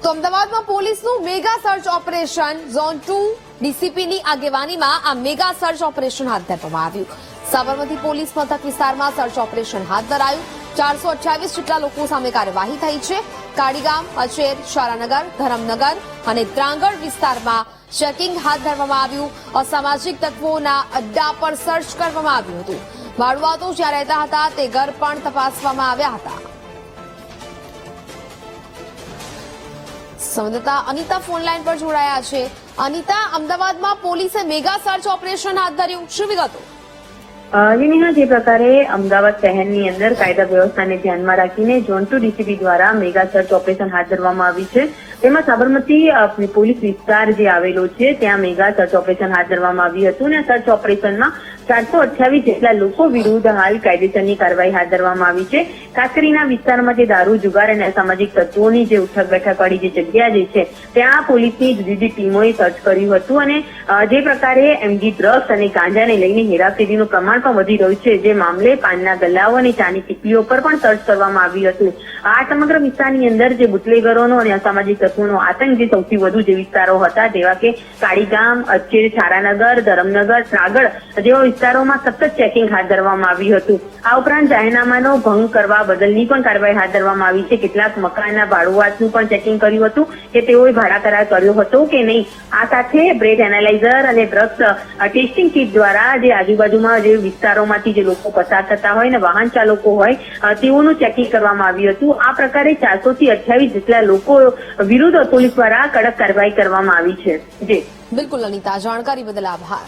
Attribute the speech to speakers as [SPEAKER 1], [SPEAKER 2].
[SPEAKER 1] તો અમદાવાદમાં પોલીસનું મેગા સર્ચ ઓપરેશન ઝોન 2 ડીસીપીની આગેવાનીમાં આ મેગા સર્ચ ઓપરેશન હાથ ધરવામાં આવ્યું। સાબરમતી પોલીસ મથક વિસ્તારમાં સર્ચ ઓપરેશન હાથ ધરાયું। 428 જેટલા લોકો સામે કાર્યવાહી થઈ છે। કાડીગામ, અચેર, શારાનગર, ધરમનગર અને ત્રાંગડ વિસ્તારમાં ચેકિંગ હાથ ધરવામાં આવ્યું। અસામાજિક તત્વોના અડ્ડા પર સર્ચ કરવામાં આવ્યું હતું। ભાડુઆતો જ્યાં રહેતા હતા તે ઘર પણ તપાસવામાં આવ્યા હતા। સંવાદદાતા અનિતા ફોનલાઈન પર જોડાયા છે। અનિતા, અમદાવાદમાં પોલીસે મેગા સર્ચ ઓપરેશન હાથ ધર્યું, શું વિગતો?
[SPEAKER 2] નેહા, જે પ્રકારે અમદાવાદ શહેરની અંદર કાયદા વ્યવસ્થાને ધ્યાનમાં રાખીને ઝોન 2 ડીસીપી દ્વારા મેગા સર્ચ ઓપરેશન હાથ ધરવામાં આવ્યું છે। તેમાં સાબરમતી પોલીસ વિસ્તાર જે આવેલો છે ત્યાં મેગા સર્ચ ઓપરેશન હાથ ધરવામાં આવ્યું હતું અને સર્ચ ઓપરેશનમાં 428 જેટલા લોકો વિરુદ્ધ હાલ કાયદેસરની કાર્યવાહી હાથ ધરવામાં આવી છે। ખાસ કરીને આ વિસ્તારમાં જે દારૂ, જુગાર અને અસામાજિક તત્વોની જે ઉઠક બેઠક વાળી જે જગ્યા જે છે ત્યાં પોલીસની જુદી જુદી ટીમોએ સર્ચ કર્યું હતું અને જે પ્રકારે એમડી ડ્રગ્સ અને ગાંજાને લઈને હેરાફેરીનું પ્રમાણ પણ વધી રહ્યું છે, જે મામલે પાનના ગલ્લાઓ અને ચાની ટીકલીઓ પર પણ સર્ચ કરવામાં આવ્યું હતું। આ સમગ્ર વિસ્તારની અંદર જે બુટલેગરોનો અને અસામાજિક તત્વોનો આતંક જે સૌથી વધુ જે વિસ્તારો હતા તેવા કે કાડીગામ, અચેર, શારાનગર, ધરમનગર, ત્રાગડ જેવા વિસ્તારોમાં સતત ચેકિંગ હાથ ધરવામાં આવ્યું હતું। આ ઉપરાંત જાહેરનામાનો ભંગ કરવા બદલની પણ કાર્યવાહી હાથ ધરવામાં આવી છે। કેટલાક મકાનના ભાડુઆતનું પણ ચેકિંગ કર્યું હતું કે તેઓએ ભાડા કરાર કર્યો હતો કે નહીં। આ સાથે બ્રેથ એનાલાઇઝર અને ડ્રગ્સ ટેસ્ટિંગ કીટ દ્વારા જે આજુબાજુમાં જે વિસ્તારોમાંથી જે લોકો પસાર થતા હોય ને વાહન ચાલકો હોય તેઓનું ચેકિંગ કરવામાં આવ્યું હતું। આ પ્રકારે 428 જેટલા લોકો વિરુદ્ધ પોલીસ દ્વારા કડક કાર્યવાહી કરવામાં આવી છે। જી
[SPEAKER 1] બિલકુલ અનિતા, જાણકારી બદલ આભાર।